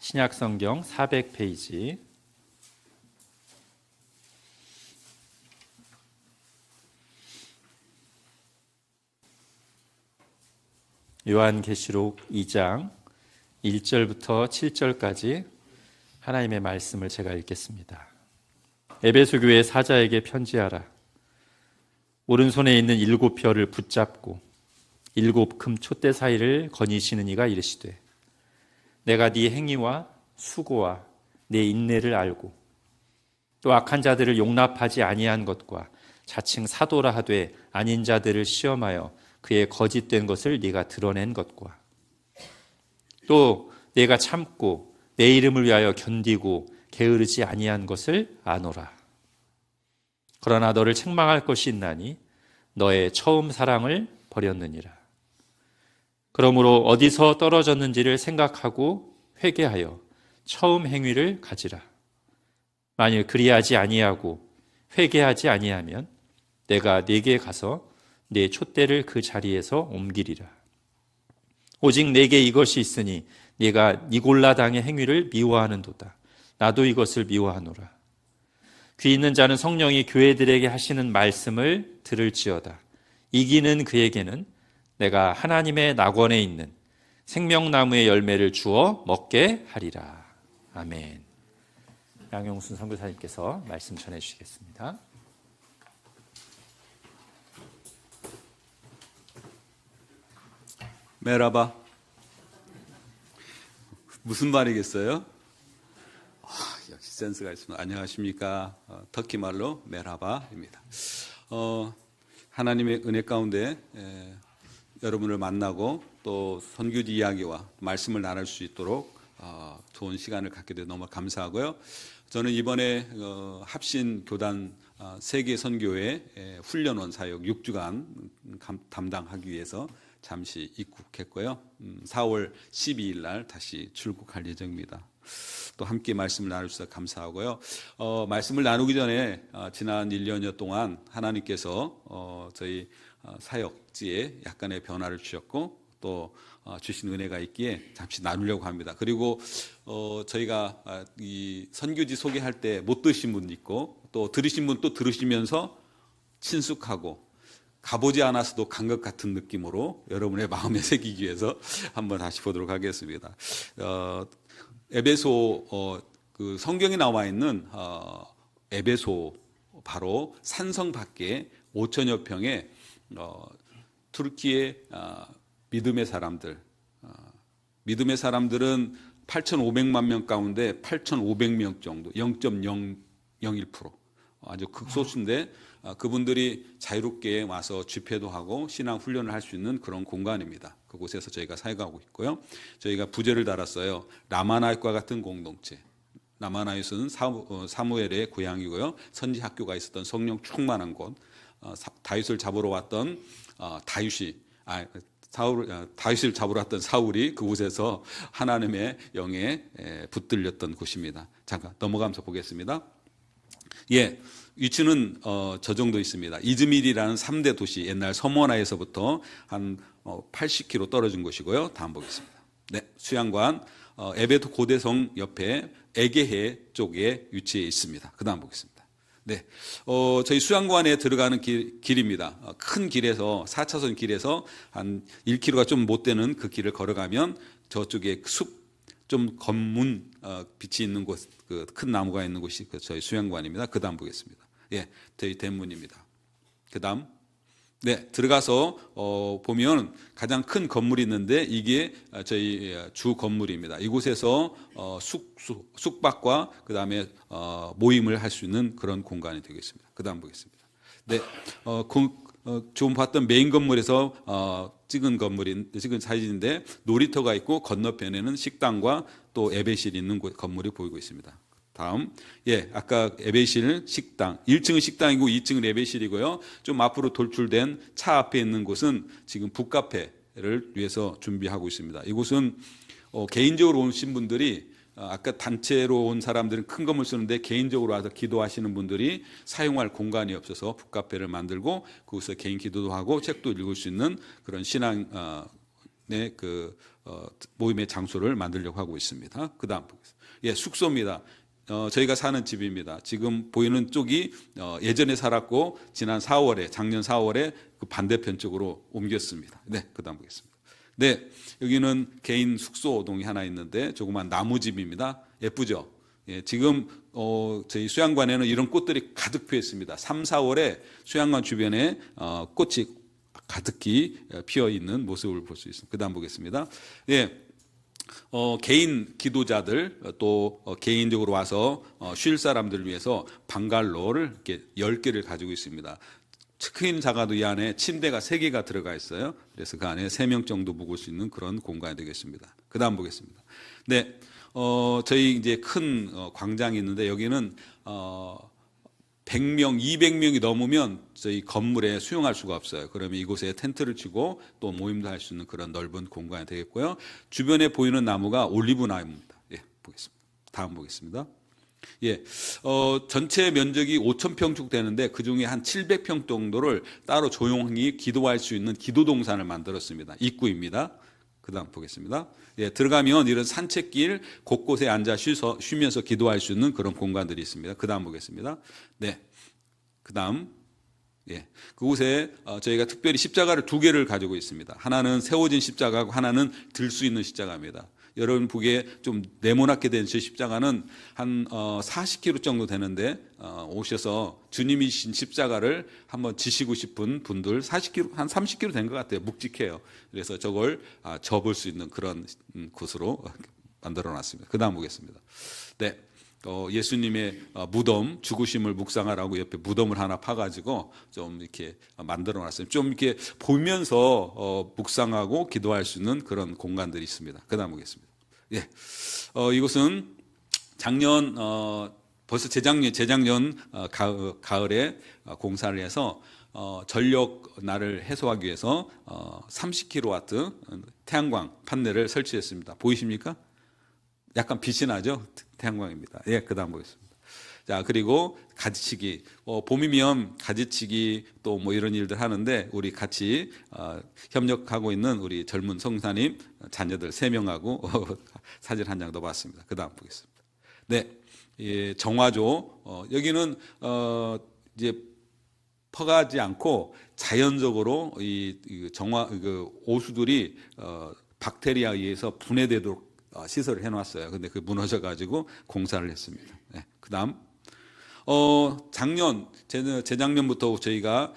신약성경 400페이지 요한계시록 2장 1절부터 7절까지 하나님의 말씀을 제가 읽겠습니다. 에베소 교회 사자에게 편지하라. 오른손에 있는 7별을 붙잡고 7금 촛대 사이를 거니시는 이가 이르시되, 내가 네 행위와 수고와 네 인내를 알고 또 악한 자들을 용납하지 아니한 것과 자칭 사도라 하되 아닌 자들을 시험하여 그의 거짓된 것을 네가 드러낸 것과 또 내가 참고 내 이름을 위하여 견디고 게으르지 아니한 것을 아노라. 그러나 너를 책망할 것이 있나니 너의 처음 사랑을 버렸느니라. 그러므로 어디서 떨어졌는지를 생각하고 회개하여 처음 행위를 가지라. 만일 그리하지 아니하고 회개하지 아니하면 내가 네게 가서 네 촛대를 그 자리에서 옮기리라. 오직 내게 이것이 있으니 네가 니골라당의 행위를 미워하는도다. 나도 이것을 미워하노라. 귀 있는 자는 성령이 교회들에게 하시는 말씀을 들을지어다. 이기는 그에게는 내가 하나님의 낙원에 있는 생명나무의 열매를 주어 먹게 하리라. 아멘. 양용순 선교사님께서 말씀 전해 주시겠습니다. 메라바. 무슨 말이겠어요? 역시 센스가 있습니다. 안녕하십니까. 터키 말로 메라바입니다. 하나님의 은혜 가운데 여러분을 만나고 또 선교지 이야기와 말씀을 나눌 수 있도록 좋은 시간을 갖게 되어 너무 감사하고요. 저는 이번에 합신 교단 세계 선교회 훈련원 사역 6주간 담당하기 위해서 잠시 입국했고요. 4월 12일 날 다시 출국할 예정입니다. 또 함께 말씀을 나눌 수 있어서 감사하고요. 말씀을 나누기 전에 지난 1년여 동안 하나님께서 저희 사역지에 약간의 변화를 주셨고 또 주신 은혜가 있기에 잠시 나누려고 합니다. 그리고 저희가 이 선교지 소개할 때 못 들으신 분도 있고 또 들으신 분 또 들으시면서 친숙하고 가보지 않았어도 간 것 같은 느낌으로 여러분의 마음에 새기기 위해서 한번 다시 보도록 하겠습니다. 에베소 그 성경에 나와 있는 에베소 바로 산성 밖에 5천여 평의 투르키의 믿음의 사람들, 믿음의 사람들은 8,500만 명 가운데 8,500명 정도, 0.001%, 아주 극소수인데 그분들이 자유롭게 와서 집회도 하고 신앙 훈련을 할 수 있는 그런 공간입니다. 그곳에서 저희가 사역하고 있고요. 저희가 부제를 달았어요. 라마나잇과 같은 공동체. 라마나잇은 사무엘의 고향이고요. 선지 학교가 있었던 성령 충만한 곳. 다윗을 잡으러 왔던 다윗을 잡으러 왔던 사울이 그곳에서 하나님의 영에 붙들렸던 곳입니다. 잠깐 넘어가면서 보겠습니다. 위치는 저 정도 있습니다. 이즈밀이라는 3대 도시, 옛날 서머나에서부터 한 80km 떨어진 곳이고요. 다음 보겠습니다. 수양관, 에베토 고대성 옆에 에게해 쪽에 위치해 있습니다. 그 다음 보겠습니다. 저희 수양관에 들어가는 길입니다. 큰 길에서 4차선 길에서 한 1km가 좀 못 되는 그 길을 걸어가면 저쪽에 좀 검문 빛이 있는 곳, 그 큰 나무가 있는 곳이 저희 수양관입니다. 그 다음 보겠습니다. 저희 대문입니다. 그 다음. 들어가서 보면 가장 큰 건물이 있는데 이게 저희 주 건물입니다. 이곳에서 숙박과 그 다음에 모임을 할 수 있는 그런 공간이 되겠습니다. 그 다음 보겠습니다. 지금 봤던 메인 건물에서 찍은 사진인데 놀이터가 있고 건너편에는 식당과 또 예배실이 있는 건물이 보이고 있습니다. 다음, 아까 예배실, 식당, 1층은 식당이고 2층은 예배실이고요. 좀 앞으로 돌출된 차 앞에 있는 곳은 지금 북카페를 위해서 준비하고 있습니다. 이곳은 개인적으로 오신 분들이 아까 단체로 온 사람들은 큰 건물 쓰는데 개인적으로 와서 기도하시는 분들이 사용할 공간이 없어서 북카페를 만들고 거기서 개인 기도도 하고 책도 읽을 수 있는 그런 신앙 그 모임의 장소를 만들려고 하고 있습니다. 그다음 보겠습니다. 예, 숙소입니다. 저희가 사는 집입니다. 지금 보이는 쪽이 예전에 살았고 지난 4월에 작년 4월에 그 반대편 쪽으로 옮겼습니다. 네, 그다음 보겠습니다. 네, 여기는 개인 숙소동이 하나 있는데 조그만 나무집입니다. 예쁘죠? 예, 지금 저희 수양관에는 이런 꽃들이 가득 피어 있습니다. 3, 4월에 수양관 주변에 꽃이 가득히 피어 있는 모습을 볼 수 있습니다. 그다음 보겠습니다. 예. 개인 기도자들 또 개인적으로 와서 쉴 사람들을 위해서 방갈로를 이렇게 10개를 가지고 있습니다. 큰 작아도 이 안에 침대가 3개가 들어가 있어요. 그래서 그 안에 3명 정도 묵을 수 있는 그런 공간이 되겠습니다. 그 다음 보겠습니다. 네, 저희 이제 큰 광장이 있는데 여기는 100명, 200명이 넘으면 저희 건물에 수용할 수가 없어요. 그러면 이곳에 텐트를 치고 또 모임도 할 수 있는 그런 넓은 공간이 되겠고요. 주변에 보이는 나무가 올리브 나무입니다. 예, 보겠습니다. 다음 보겠습니다. 예, 전체 면적이 5,000평 쪽 되는데 그 중에 한 700평 정도를 따로 조용히 기도할 수 있는 기도 동산을 만들었습니다. 입구입니다. 그 다음 보겠습니다. 예, 들어가면 이런 산책길 곳곳에 앉아 쉬면서 기도할 수 있는 그런 공간들이 있습니다. 그 다음 보겠습니다. 네. 그 다음. 예. 그곳에 저희가 특별히 십자가를 2개를 가지고 있습니다. 하나는 세워진 십자가고 하나는 들 수 있는 십자가입니다. 여러분 보기에 좀 네모나게 된 저 십자가는 한 40kg 정도 되는데 오셔서 주님이 신 십자가를 한번 지시고 싶은 분들 40kg, 한 30kg 된 것 같아요. 묵직해요. 그래서 저걸 접을 수 있는 그런 곳으로 만들어놨습니다. 그 다음 보겠습니다. 네. 예수님의 무덤, 죽으심을 묵상하라고 옆에 무덤을 하나 파가지고 좀 이렇게 만들어놨어요. 좀 이렇게 보면서 묵상하고 기도할 수 있는 그런 공간들이 있습니다. 그 다음 보겠습니다. 예. 이곳은 작년, 벌써 재작년 가을에 공사를 해서 전력날을 해소하기 위해서 30kW 태양광 판넬을 설치했습니다. 보이십니까? 약간 빛이 나죠? 태양광입니다. 예, 그 다음 보겠습니다. 자, 그리고 가지치기. 봄이면 가지치기 또 뭐 이런 일들 하는데 우리 같이 협력하고 있는 우리 젊은 성사님 자녀들 3명하고 사진 한 장 더 봤습니다. 그 다음 보겠습니다. 네. 예, 정화조. 여기는 이제 퍼가지 않고 자연적으로 이 정화, 오수들이 박테리아에 의해서 분해되도록 시설을 해놨어요. 근데 그 무너져가지고 공사를 했습니다. 네. 그 다음. 재작년부터 저희가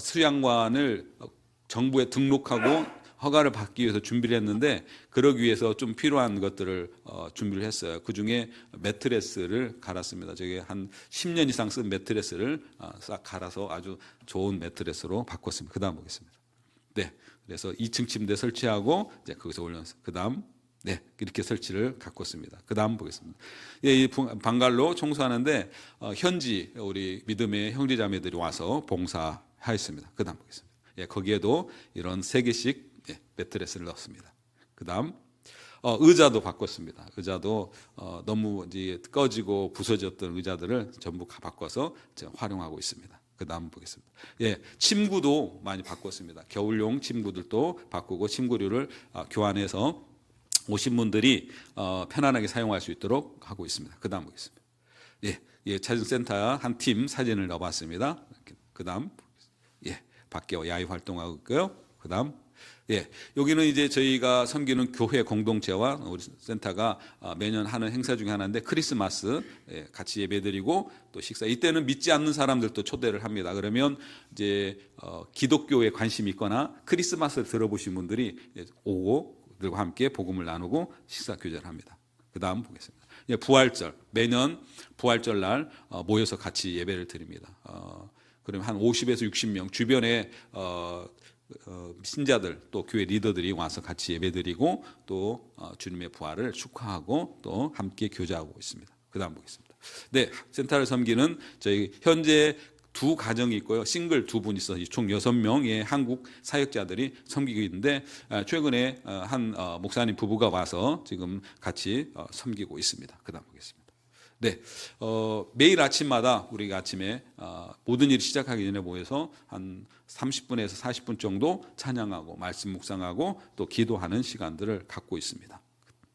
수양관을 정부에 등록하고 허가를 받기 위해서 준비를 했는데 그러기 위해서 좀 필요한 것들을 준비를 했어요. 그 중에 매트레스를 갈았습니다. 저게 한 10년 이상 쓴 매트레스를 싹 갈아서 아주 좋은 매트레스로 바꿨습니다. 그 다음 보겠습니다. 네. 그래서 2층 침대 설치하고 이제 거기서 올려놨어요. 그 다음. 네, 이렇게 설치를 가꿨습니다. 그 다음 보겠습니다. 예, 이 방갈로 청소하는데 현지 우리 믿음의 형제자매들이 와서 봉사하였습니다. 그 다음 보겠습니다. 예, 거기에도 이런 3개씩 매트레스를 넣었습니다. 그 다음 의자도 바꿨습니다. 의자도 너무 이제 꺼지고 부서졌던 의자들을 전부 바꿔서 활용하고 있습니다. 그 다음 보겠습니다. 예, 침구도 많이 바꿨습니다. 겨울용 침구들도 바꾸고 침구류를 교환해서 오신 분들이 편안하게 사용할 수 있도록 하고 있습니다. 그 다음 보겠습니다. 예, 차진센터 한 팀 사진을 넣어봤습니다. 그 다음, 예, 밖에 야외 활동하고 있고요. 그 다음, 예, 여기는 이제 저희가 섬기는 교회 공동체와 우리 센터가 매년 하는 행사 중에 하나인데 크리스마스 같이 예배드리고 또 식사. 이때는 믿지 않는 사람들도 초대를 합니다. 그러면 이제 기독교에 관심이 있거나 크리스마스를 들어보신 분들이 오고 들과 함께 복음을 나누고 식사 교제를 합니다. 그 다음 보겠습니다. 부활절, 매년 부활절 날 모여서 같이 예배를 드립니다. 그러면 한 50에서 60명 주변에 신자들 또 교회 리더들이 와서 같이 예배드리고 또 주님의 부활을 축하하고 또 함께 교제하고 있습니다. 그 다음 보겠습니다. 네, 센터를 섬기는 저희 현재 2 가정이 있고요. 싱글 2분 있어서 총 6명의 한국 사역자들이 섬기고 있는데 최근에 한 목사님 부부가 와서 지금 같이 섬기고 있습니다. 그 다음 보겠습니다. 네, 매일 아침마다 우리가 아침에 모든 일이 시작하기 전에 모여서 한 30분에서 40분 정도 찬양하고 말씀 묵상하고 또 기도하는 시간들을 갖고 있습니다.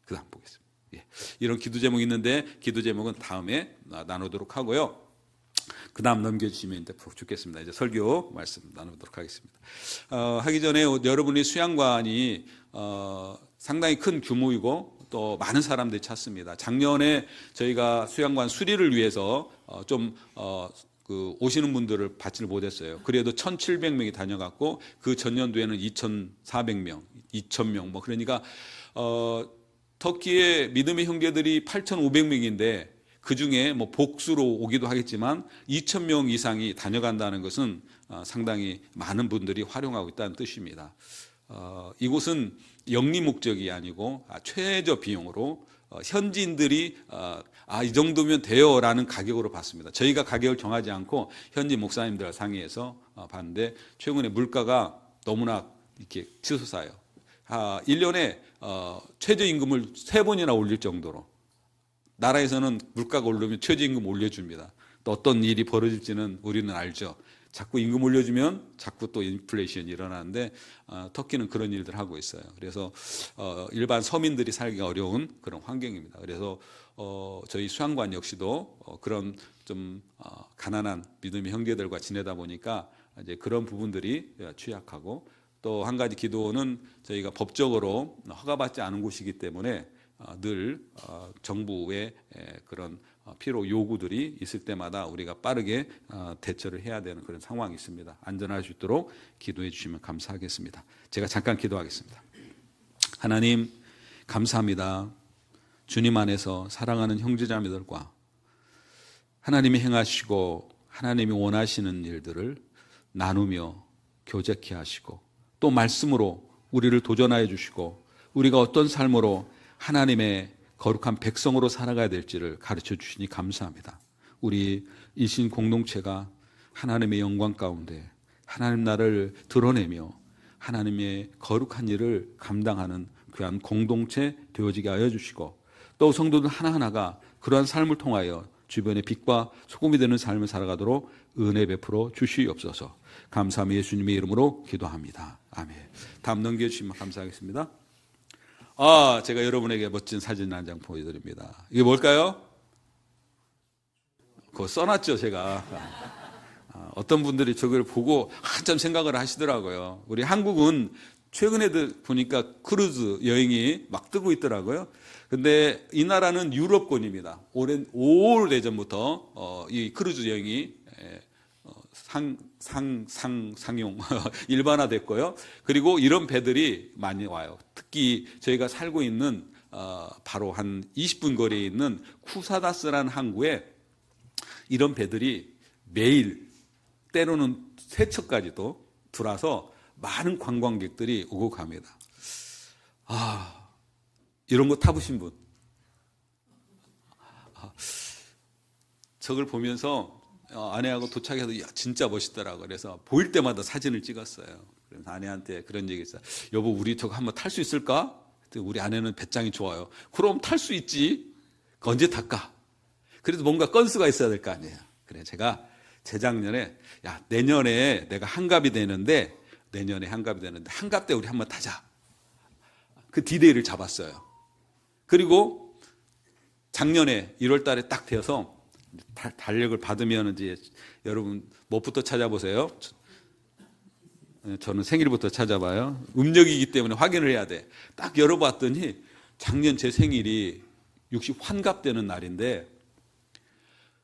그 다음 보겠습니다. 예, 이런 기도 제목이 있는데 기도 제목은 다음에 나누도록 하고요. 그 다음 넘겨주시면 좋겠습니다. 이제 설교 말씀 나누도록 하겠습니다. 하기 전에 여러분이 수양관이 상당히 큰 규모이고 또 많은 사람들이 찾습니다. 작년에 저희가 수양관 수리를 위해서 오시는 분들을 받지를 못했어요. 그래도 1,700명이 다녀갔고 그 전년도에는 2,400명, 2,000명 뭐 그러니까 터키의 믿음의 형제들이 8,500명인데 그 중에 뭐 복수로 오기도 하겠지만 2,000명 이상이 다녀간다는 것은 상당히 많은 분들이 활용하고 있다는 뜻입니다. 이곳은 영리 목적이 아니고 최저 비용으로 현지인들이 이 정도면 돼요라는 가격으로 받습니다. 저희가 가격을 정하지 않고 현지 목사님들 상의해서 봤는데 최근에 물가가 너무나 이렇게 치솟아요. 1년에 최저임금을 3번이나 올릴 정도로 나라에서는 물가가 오르면 최저임금 올려줍니다. 또 어떤 일이 벌어질지는 우리는 알죠. 자꾸 임금 올려주면 자꾸 또 인플레이션이 일어나는데 터키는 그런 일들을 하고 있어요. 그래서 일반 서민들이 살기가 어려운 그런 환경입니다. 그래서 저희 수양관 역시도 그런 좀 가난한 믿음의 형제들과 지내다 보니까 이제 그런 부분들이 취약하고 또 한 가지 기도는 저희가 법적으로 허가받지 않은 곳이기 때문에 늘 정부의 그런 필요 요구들이 있을 때마다 우리가 빠르게 대처를 해야 되는 그런 상황이 있습니다. 안전할 수 있도록 기도해 주시면 감사하겠습니다. 제가 잠깐 기도하겠습니다. 하나님 감사합니다. 주님 안에서 사랑하는 형제자매들과 하나님이 행하시고 하나님이 원하시는 일들을 나누며 교제케 하시고 또 말씀으로 우리를 도전하여 주시고 우리가 어떤 삶으로 하나님의 거룩한 백성으로 살아가야 될지를 가르쳐 주시니 감사합니다. 우리 이신 공동체가 하나님의 영광 가운데 하나님 나라를 드러내며 하나님의 거룩한 일을 감당하는 그러한 공동체 되어지게 하여 주시고 또 성도들 하나하나가 그러한 삶을 통하여 주변의 빛과 소금이 되는 삶을 살아가도록 은혜 베풀어 주시옵소서. 감사하며 예수님의 이름으로 기도합니다. 아멘. 다음 넘겨주시면 감사하겠습니다. 제가 여러분에게 멋진 사진 한 장 보여드립니다. 이게 뭘까요? 그거 써놨죠, 제가. 어떤 분들이 저걸 보고 한참 생각을 하시더라고요. 우리 한국은 최근에도 보니까 크루즈 여행이 막 뜨고 있더라고요. 근데 이 나라는 유럽권입니다. 오래전부터 이 크루즈 여행이 상용 일반화됐고요. 그리고 이런 배들이 많이 와요. 특히 저희가 살고 있는 바로 한 20분 거리에 있는 쿠사다스라는 항구에 이런 배들이 매일 때로는 세척까지도 들어와서 많은 관광객들이 오고 갑니다. 이런 거 타보신 분? 저걸 보면서 아내하고 도착해서 진짜 멋있더라고. 그래서 보일 때마다 사진을 찍었어요. 그래서 아내한테 그런 얘기 했어요. 여보, 우리 저거 한번 탈 수 있을까? 그랬더니 우리 아내는 배짱이 좋아요. 그럼 탈 수 있지. 언제 탈까? 그래도 뭔가 건수가 있어야 될 거 아니에요. 그래 제가 재작년에 내년에 내가 한갑이 되는데 한갑 때 우리 한번 타자. 그 디데이를 잡았어요. 그리고 작년에 1월 달에 딱 되어서 달력을 받으면 이제 여러분 뭐부터 찾아보세요? 저는 생일부터 찾아봐요. 음력이기 때문에 확인을 해야 돼. 딱 열어봤더니 작년 제 생일이 60 환갑되는 날인데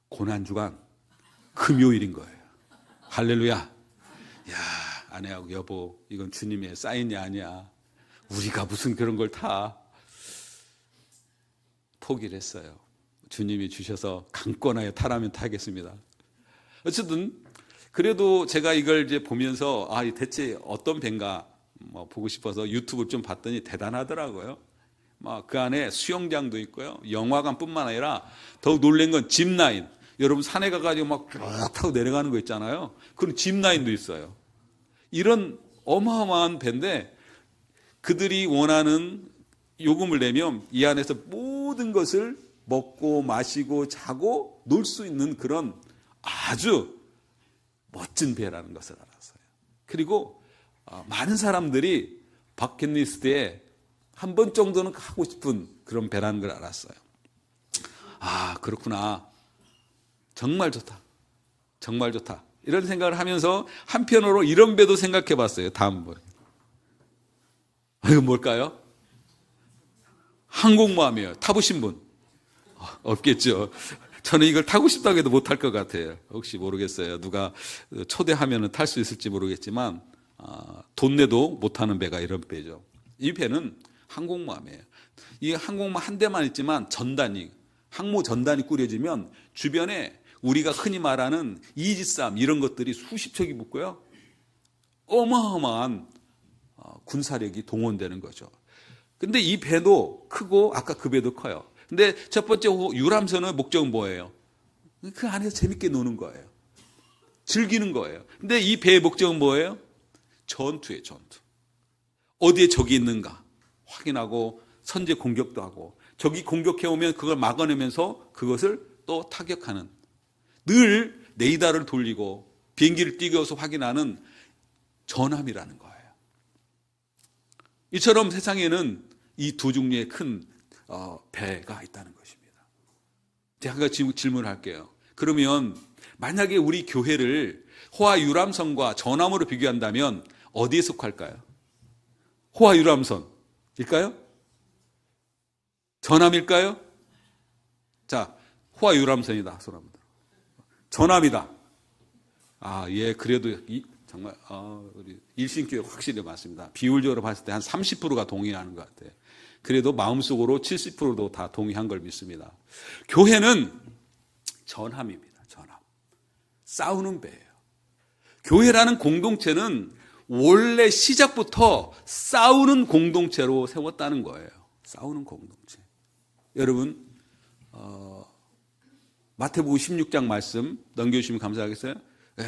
고난주간 금요일인 거예요. 할렐루야. 아내하고 여보, 이건 주님의 사인이 아니야. 우리가 무슨 그런 걸 타. 포기를 했어요. 주님이 주셔서 강권하여 타라면 타겠습니다. 어쨌든 그래도 제가 이걸 이제 보면서 대체 어떤 배인가 보고 싶어서 유튜브를 좀 봤더니 대단하더라고요. 그 안에 수영장도 있고요. 영화관뿐만 아니라 더 놀란 건 짚라인. 여러분 산에 가가지고 막 쭉 타고 내려가는 거 있잖아요. 그런 짚라인도 있어요. 이런 어마어마한 배인데 그들이 원하는 요금을 내면 이 안에서 모든 것을 먹고 마시고 자고 놀 수 있는 그런 아주 멋진 배라는 것을 알았어요. 그리고 많은 사람들이 버킷리스트에 한 번 정도는 가고 싶은 그런 배라는 걸 알았어요. 아, 그렇구나. 정말 좋다. 정말 좋다. 이런 생각을 하면서 한편으로 이런 배도 생각해 봤어요. 다음번에. 이거 뭘까요? 항공모함이에요. 타보신 분? 없겠죠. 저는 이걸 타고 싶다고 해도 못할 것 같아요. 혹시 모르겠어요. 누가 초대하면 탈 수 있을지 모르겠지만 돈 내도 못하는 배가 이런 배죠. 이 배는 항공모함이에요. 이 항공모함 한 대만 있지만 전단이, 항모 전단이 꾸려지면 주변에 우리가 흔히 말하는 이지스함 이런 것들이 수십 척이 붙고요. 어마어마한 군사력이 동원되는 거죠. 근데 이 배도 크고 아까 그 배도 커요. 근데 첫 번째 유람선의 목적은 뭐예요? 그 안에서 재밌게 노는 거예요. 즐기는 거예요. 근데 이 배의 목적은 뭐예요? 전투예요, 전투. 어디에 적이 있는가 확인하고 선제 공격도 하고 적이 공격해오면 그걸 막아내면서 그것을 또 타격하는, 늘 레이더를 돌리고 비행기를 띄워서 확인하는 전함이라는 거예요. 이처럼 세상에는 이 두 종류의 큰 배가 있다는 것입니다. 제가 지금 질문할게요. 그러면 만약에 우리 교회를 호화 유람선과 전함으로 비교한다면 어디에 속할까요? 호화 유람선일까요? 전함일까요? 자, 호화 유람선이다. 손 한번 들어. 전함이다. 예, 그래도 정말 우리 일신교회 확실히 맞습니다. 비율적으로 봤을 때 한 30%가 동의하는 것 같아요. 그래도 마음속으로 70%도 다 동의한 걸 믿습니다. 교회는 전함입니다. 전함. 싸우는 배예요. 교회라는 공동체는 원래 시작부터 싸우는 공동체로 세웠다는 거예요. 싸우는 공동체. 여러분, 마태복음 16장 말씀 넘겨주시면 감사하겠어요? 네.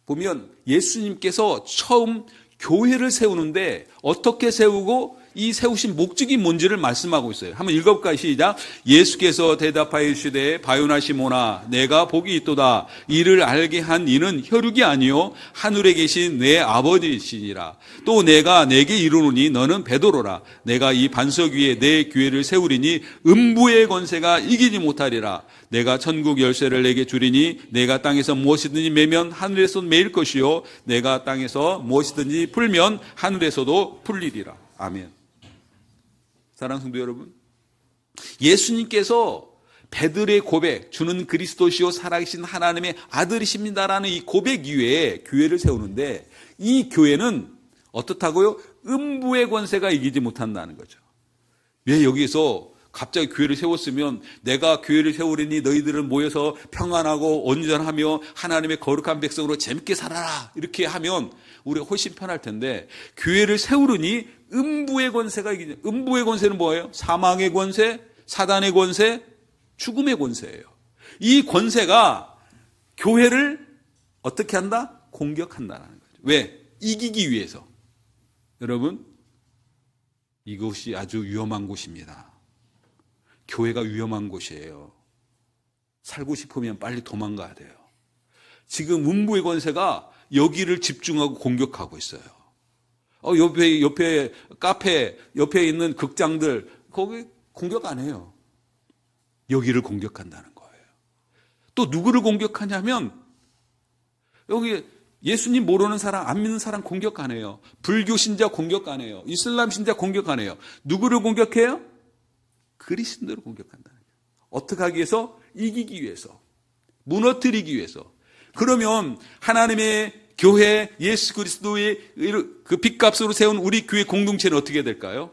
보면 예수님께서 처음 교회를 세우는데 어떻게 세우고 이 세우신 목적이 뭔지를 말씀하고 있어요. 한번 읽어볼까요? 시작. 예수께서 대답하여 이르시되 바요나 시몬아 내가 복이 있도다. 이를 알게 한 이는 혈육이 아니요 하늘에 계신 내 아버지시니라. 또 내가 내게 이르노니 너는 베드로라. 내가 이 반석 위에 내 교회를 세우리니 음부의 권세가 이기지 못하리라. 내가 천국 열쇠를 내게 주리니 내가 땅에서 무엇이든지 매면 하늘에서 매일 것이요 내가 땅에서 무엇이든지 풀면 하늘에서도 풀리리라. 아멘. 사랑하는 성도 여러분, 예수님께서 베드로의 고백, 주는 그리스도시요 살아계신 하나님의 아들이십니다라는 이 고백 이외에 교회를 세우는데 이 교회는 어떻다고요? 음부의 권세가 이기지 못한다는 거죠. 왜 여기서 갑자기 교회를 세웠으면 내가 교회를 세우리니 너희들은 모여서 평안하고 온전하며 하나님의 거룩한 백성으로 재밌게 살아라 이렇게 하면 우리가 훨씬 편할 텐데 교회를 세우르니 음부의 권세가 이기죠. 음부의 권세는 뭐예요? 사망의 권세, 사단의 권세, 죽음의 권세예요. 이 권세가 교회를 어떻게 한다? 공격한다는 거죠. 왜? 이기기 위해서. 여러분, 이곳이 아주 위험한 곳입니다. 교회가 위험한 곳이에요. 살고 싶으면 빨리 도망가야 돼요. 지금 음부의 권세가 여기를 집중하고 공격하고 있어요. 옆에 카페, 옆에 있는 극장들, 거기 공격 안 해요. 여기를 공격한다는 거예요. 또 누구를 공격하냐면, 여기 예수님 모르는 사람, 안 믿는 사람 공격 안 해요. 불교 신자 공격 안 해요. 이슬람 신자 공격 안 해요. 누구를 공격해요? 그리스도를 공격한다는 거예요. 어떻게 하기 위해서? 이기기 위해서. 무너뜨리기 위해서. 그러면 하나님의 교회 예수 그리스도의 그 빚값으로 세운 우리 교회 공동체는 어떻게 될까요?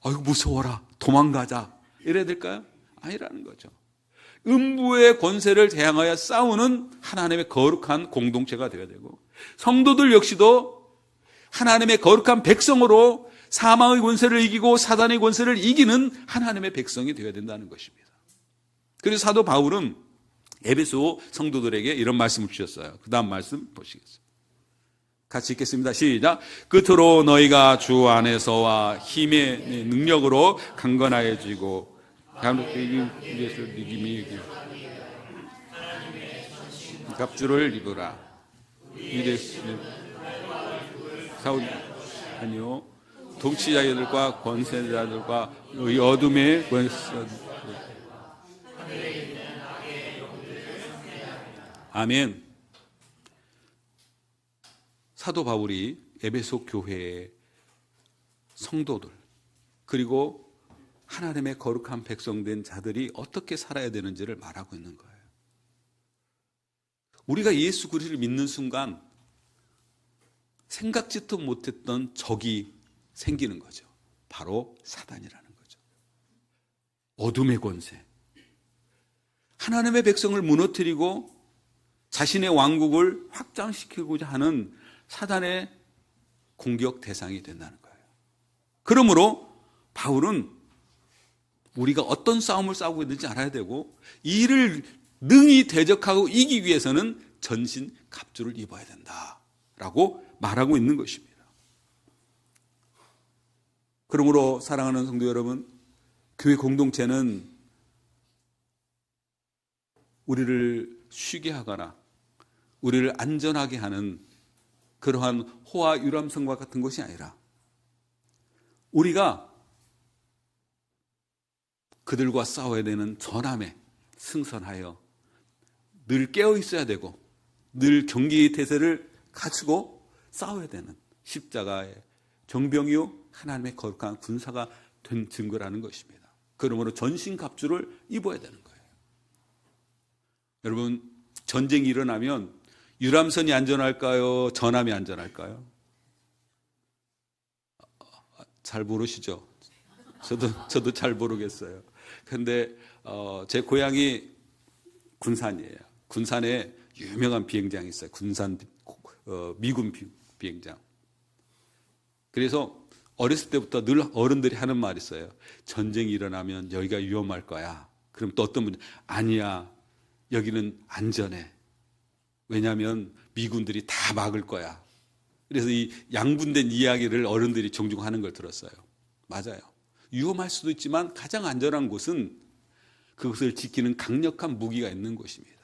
아이고 무서워라. 도망가자. 이래야 될까요? 아니라는 거죠. 음부의 권세를 대항하여 싸우는 하나님의 거룩한 공동체가 되어야 되고 성도들 역시도 하나님의 거룩한 백성으로 사망의 권세를 이기고 사단의 권세를 이기는 하나님의 백성이 되어야 된다는 것입니다. 그래서 사도 바울은 에베소 성도들에게 이런 말씀을 주셨어요. 그 다음 말씀 보시겠습니다. 같이 읽겠습니다. 시작. 끝으로 너희가 주 안에서와 힘의 능력으로 강건하여지고 위해서 믿음이 이기고 갑주를 입으라. 사울 아니요 통치자들과 권세자들과 이 어둠의 권세. 아멘. 사도 바울이 에베소 교회의 성도들 그리고 하나님의 거룩한 백성된 자들이 어떻게 살아야 되는지를 말하고 있는 거예요. 우리가 예수 그리스도를 믿는 순간 생각지도 못했던 적이 생기는 거죠. 바로 사단이라는 거죠. 어둠의 권세. 하나님의 백성을 무너뜨리고 자신의 왕국을 확장시키고자 하는 사단의 공격 대상이 된다는 거예요. 그러므로 바울은 우리가 어떤 싸움을 싸우고 있는지 알아야 되고 이 일을 능히 대적하고 이기기 위해서는 전신 갑주를 입어야 된다라고 말하고 있는 것입니다. 그러므로 사랑하는 성도 여러분, 교회 공동체는 우리를 쉬게 하거나 우리를 안전하게 하는 그러한 호화 유람선과 같은 것이 아니라 우리가 그들과 싸워야 되는 전함에 승선하여 늘 깨어 있어야 되고 늘 경계의 태세를 갖추고 싸워야 되는 십자가의 정병이요 하나님의 거룩한 군사가 된 증거라는 것입니다. 그러므로 전신갑주를 입어야 되는 거예요. 여러분, 전쟁이 일어나면 유람선이 안전할까요? 전함이 안전할까요? 잘 모르시죠? 저도 잘 모르겠어요. 근데 제 고향이 군산이에요. 군산에 유명한 비행장이 있어요. 군산 미군 비행장. 그래서 어렸을 때부터 늘 어른들이 하는 말이 있어요. 전쟁이 일어나면 여기가 위험할 거야. 그럼 또 어떤 분이 아니야. 여기는 안전해. 왜냐하면 미군들이 다 막을 거야. 그래서 이 양분된 이야기를 어른들이 종종 하는 걸 들었어요. 맞아요. 위험할 수도 있지만 가장 안전한 곳은 그것을 지키는 강력한 무기가 있는 곳입니다.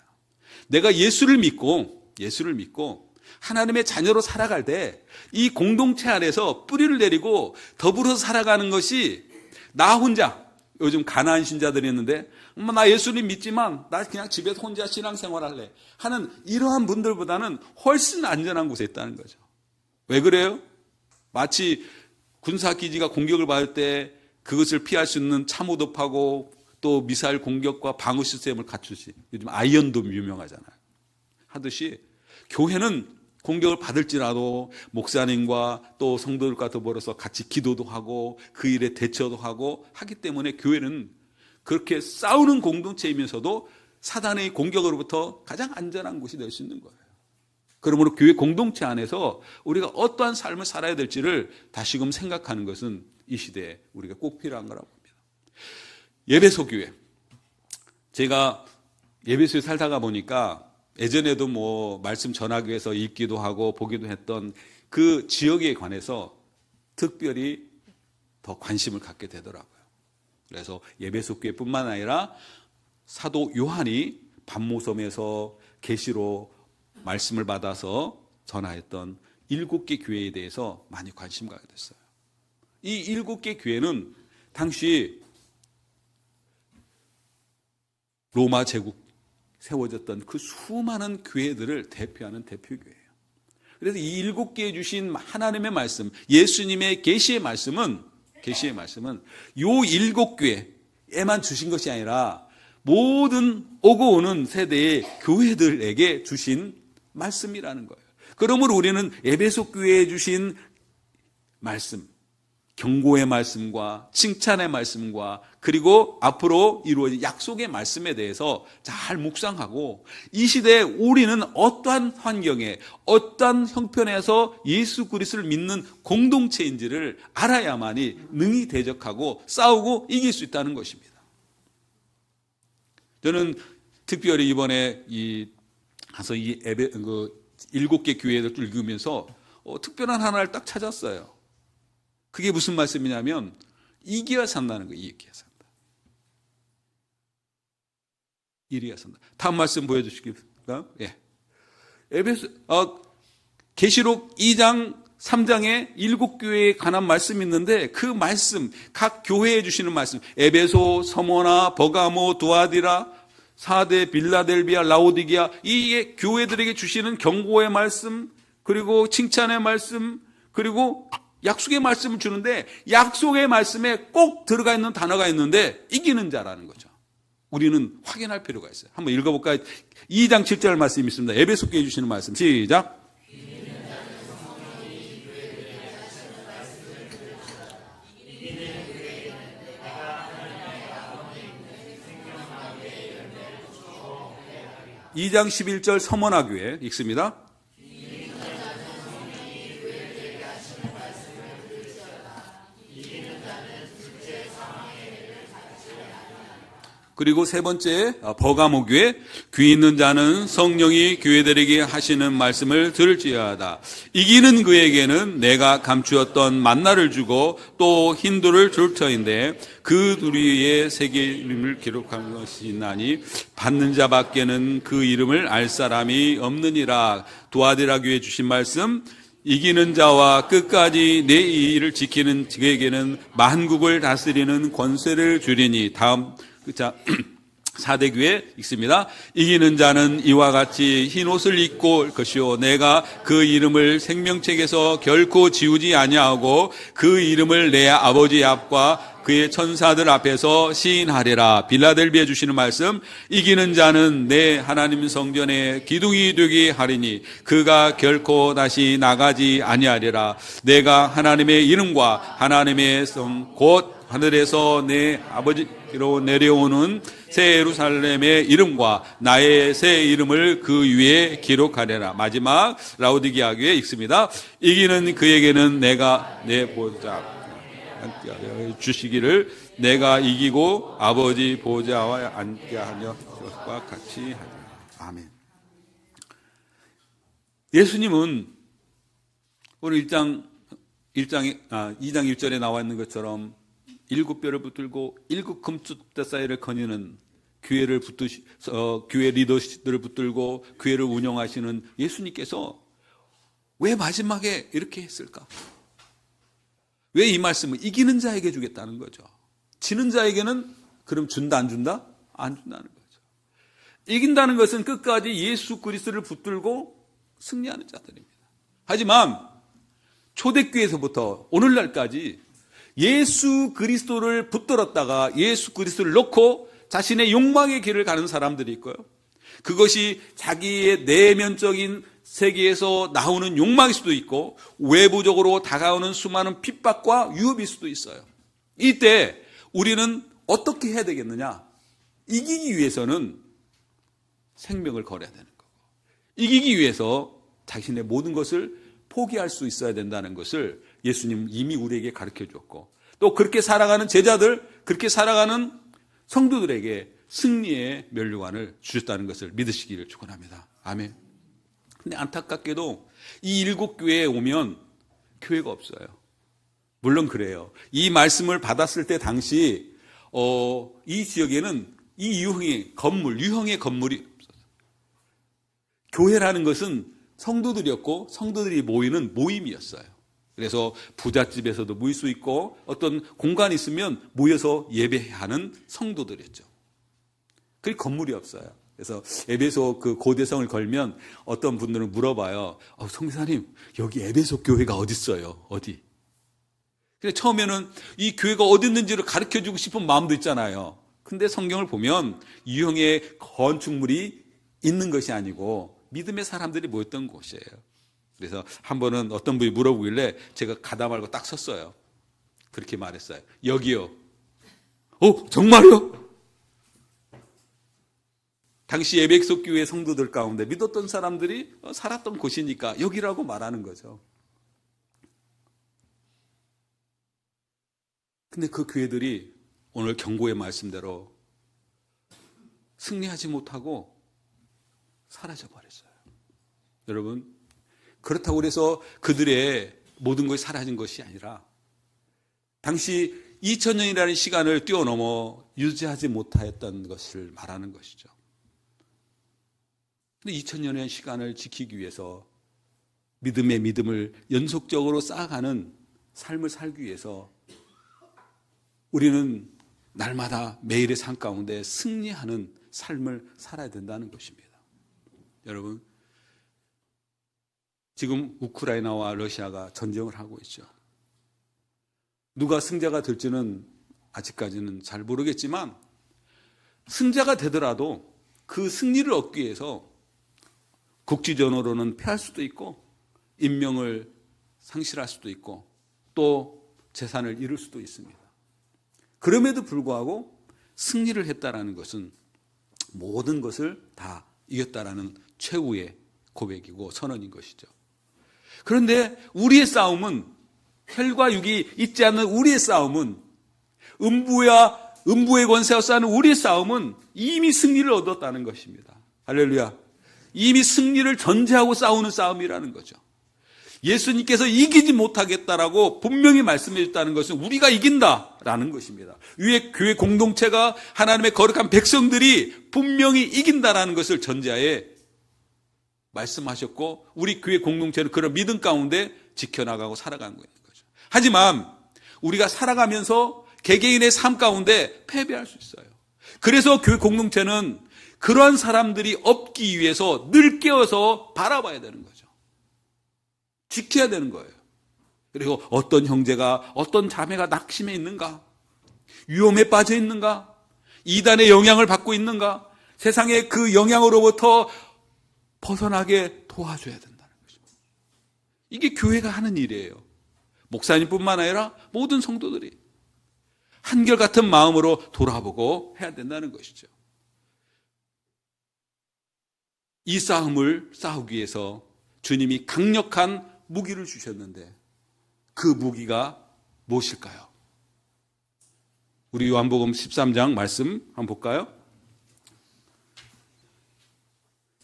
내가 예수를 믿고 하나님의 자녀로 살아갈 때 이 공동체 안에서 뿌리를 내리고 더불어서 살아가는 것이 나 혼자, 요즘 가나안 신자들이 있는데 나 예수님 믿지만 나 그냥 집에서 혼자 신앙생활할래 하는 이러한 분들보다는 훨씬 안전한 곳에 있다는 거죠. 왜 그래요? 마치 군사기지가 공격을 받을 때 그것을 피할 수 있는 참호흡하고 또 미사일 공격과 방어 시스템을 갖추시. 요즘 아이언돔 유명하잖아요. 하듯이 교회는 공격을 받을지라도 목사님과 또 성도들과 더불어서 같이 기도도 하고 그 일에 대처도 하고 하기 때문에 교회는 그렇게 싸우는 공동체이면서도 사단의 공격으로부터 가장 안전한 곳이 될 수 있는 거예요. 그러므로 교회 공동체 안에서 우리가 어떠한 삶을 살아야 될지를 다시금 생각하는 것은 이 시대에 우리가 꼭 필요한 거라고 봅니다. 예배소 교회. 제가 예배소에 살다가 보니까 예전에도 말씀 전하기 위해서 읽기도 하고 보기도 했던 그 지역에 관해서 특별히 더 관심을 갖게 되더라고요. 그래서 예배소 교회뿐만 아니라 사도 요한이 반모섬에서 계시로 말씀을 받아서 전하였던 7개 교회에 대해서 많이 관심 갖게 됐어요. 이 7개 교회는 당시 로마 제국 세워졌던 그 수많은 교회들을 대표하는 대표교회예요. 그래서 이 7개에 주신 하나님의 말씀, 예수님의 계시의 말씀은 요 7교회에만 주신 것이 아니라 모든 오고 오는 세대의 교회들에게 주신 말씀이라는 거예요. 그러므로 우리는 에베소 교회에 주신 말씀, 경고의 말씀과 칭찬의 말씀과 그리고 앞으로 이루어질 약속의 말씀에 대해서 잘 묵상하고 이 시대에 우리는 어떠한 환경에 어떠한 형편에서 예수 그리스도를 믿는 공동체인지를 알아야만이 능히 대적하고 싸우고 이길 수 있다는 것입니다. 저는 특별히 이번에 가서 이 7개 교회를 읽으면서 특별한 하나를 딱 찾았어요. 그게 무슨 말씀이냐면 이기야 산다는 거예요. 이기야 산다. 이리야 선다. 다음 말씀 보여주시겠습니까? 예. 계시록 2장 3장에 7교회에 관한 말씀이 있는데 그 말씀, 각 교회에 주시는 말씀, 에베소, 서모나, 버가모, 두아디라, 사데, 빌라델비아, 라오디게아, 이 교회들에게 주시는 경고의 말씀, 그리고 칭찬의 말씀, 그리고 약속의 말씀을 주는데 약속의 말씀에 꼭 들어가 있는 단어가 있는데 이기는 자라는 거죠. 우리는 확인할 필요가 있어요. 한번 읽어볼까요? 2장 7절 말씀이 있습니다. 에베소 교회에 주시는 말씀 시작. (2장 11절) 서머나 교회 읽습니다. 그리고 세 번째 버가모 교회, 귀 있는 자는 성령이 교회들에게 하시는 말씀을 들을지어다. 이기는 그에게는 내가 감추었던 만나를 주고 또 흰돌을 줄 터인데 그 둘이의 세계 이름을 기록한 것이 있나니 받는 자밖에는 그 이름을 알 사람이 없느니라. 두아디라 교회에 주신 말씀, 이기는 자와 끝까지 내 일을 지키는 그에게는 만국을 다스리는 권세를 주리니. 다음 자, 사대교회 읽습니다. 이기는 자는 이와 같이 흰옷을 입고 올 것이요 내가 그 이름을 생명책에서 결코 지우지 아니하고 그 이름을 내 아버지 앞과 그의 천사들 앞에서 시인하리라. 빌라델비에 주시는 말씀, 이기는 자는 내 하나님 성전에 기둥이 되게 하리니 그가 결코 다시 나가지 아니하리라. 내가 하나님의 이름과 하나님의 성 곧 하늘에서 내 아버지로 내려오는 새 예루살렘의 이름과 나의 새 이름을 그 위에 기록하리라. 마지막 라오디게아 교회 읽습니다. 이기는 그에게는 내가 내 보좌 주시기를 내가 이기고 아버지 보좌와 앉게 하려 그것과 같이 하리라. 아멘. 예수님은 오늘 2장 1절에 나와 있는 것처럼 7뼈를 붙들고 7금숫대 사이를 거니는 교회 리더들을 붙들고 교회를 운영하시는 예수님께서 왜 마지막에 이렇게 했을까? 왜 이 말씀을 이기는 자에게 주겠다는 거죠. 지는 자에게는 그럼 준다 안 준다? 안 준다는 거죠. 이긴다는 것은 끝까지 예수 그리스도를 붙들고 승리하는 자들입니다. 하지만 초대교회에서부터 오늘날까지 예수 그리스도를 붙들었다가 예수 그리스도를 놓고 자신의 욕망의 길을 가는 사람들이 있고요. 그것이 자기의 내면적인 세계에서 나오는 욕망일 수도 있고 외부적으로 다가오는 수많은 핍박과 유업일 수도 있어요. 이때 우리는 어떻게 해야 되겠느냐? 이기기 위해서는 생명을 걸어야 되는 거고, 이기기 위해서 자신의 모든 것을 포기할 수 있어야 된다는 것을 예수님 이미 우리에게 가르쳐 주었고, 또 그렇게 살아가는 제자들, 그렇게 살아가는 성도들에게 승리의 면류관을 주셨다는 것을 믿으시기를 축원합니다. 아멘. 근데 안타깝게도 이 7교회에 오면 교회가 없어요. 물론 그래요. 이 말씀을 받았을 때 당시 이 지역에는 이 유형의 건물이 없었어요. 교회라는 것은 성도들이었고 성도들이 모이는 모임이었어요. 그래서 부잣집에서도 모일 수 있고 어떤 공간이 있으면 모여서 예배하는 성도들이었죠. 그리고 건물이 없어요. 그래서 에베소 그 고대성을 걸면 어떤 분들은 물어봐요. 성사님, 여기 에베소 교회가 어디 있어요? 어디? 근데 처음에는 이 교회가 어디 있는지를 가르쳐주고 싶은 마음도 있잖아요. 근데 성경을 보면 유형의 건축물이 있는 것이 아니고 믿음의 사람들이 모였던 곳이에요. 그래서 한 번은 어떤 분이 물어보길래 제가 가다 말고 딱 섰어요. 그렇게 말했어요. 여기요. 정말요? 당시 에베소 교회 성도들 가운데 믿었던 사람들이 살았던 곳이니까 여기라고 말하는 거죠. 근데 그 교회들이 오늘 경고의 말씀대로 승리하지 못하고 사라져 버렸어요. 여러분, 그렇다고 해서 그들의 모든 것이 사라진 것이 아니라 당시 2000년이라는 시간을 뛰어넘어 유지하지 못했던 것을 말하는 것이죠. 근데 2000년의 시간을 지키기 위해서 믿음의 믿음을 연속적으로 쌓아가는 삶을 살기 위해서 우리는 날마다 매일의 삶 가운데 승리하는 삶을 살아야 된다는 것입니다. 여러분, 지금 우크라이나와 러시아가 전쟁을 하고 있죠. 누가 승자가 될지는 아직까지는 잘 모르겠지만 승자가 되더라도 그 승리를 얻기 위해서 국지전으로는 패할 수도 있고 인명을 상실할 수도 있고 또 재산을 잃을 수도 있습니다. 그럼에도 불구하고 승리를 했다라는 것은 모든 것을 다 이겼다라는 최후의 고백이고 선언인 것이죠. 그런데 우리의 싸움은, 혈과 육이 있지 않는 우리의 싸움은, 음부의 권세와 싸우는 우리의 싸움은 이미 승리를 얻었다는 것입니다. 할렐루야. 이미 승리를 전제하고 싸우는 싸움이라는 거죠. 예수님께서 이기지 못하겠다라고 분명히 말씀해 줬다는 것은 우리가 이긴다라는 것입니다. 위에 교회 공동체가, 하나님의 거룩한 백성들이 분명히 이긴다라는 것을 전제하에 말씀하셨고, 우리 교회 공동체는 그런 믿음 가운데 지켜나가고 살아가는 거죠. 하지만 우리가 살아가면서 개개인의 삶 가운데 패배할 수 있어요. 그래서 교회 공동체는 그러한 사람들이 없기 위해서 늘 깨어서 바라봐야 되는 거죠. 지켜야 되는 거예요. 그리고 어떤 형제가, 어떤 자매가 낙심해 있는가? 위험에 빠져 있는가? 이단의 영향을 받고 있는가? 세상의 그 영향으로부터 벗어나게 도와줘야 된다는 거죠. 이게 교회가 하는 일이에요. 목사님뿐만 아니라 모든 성도들이 한결같은 마음으로 돌아보고 해야 된다는 것이죠. 이 싸움을 싸우기 위해서 주님이 강력한 무기를 주셨는데 그 무기가 무엇일까요? 우리 요한복음 13장 말씀 한번 볼까요?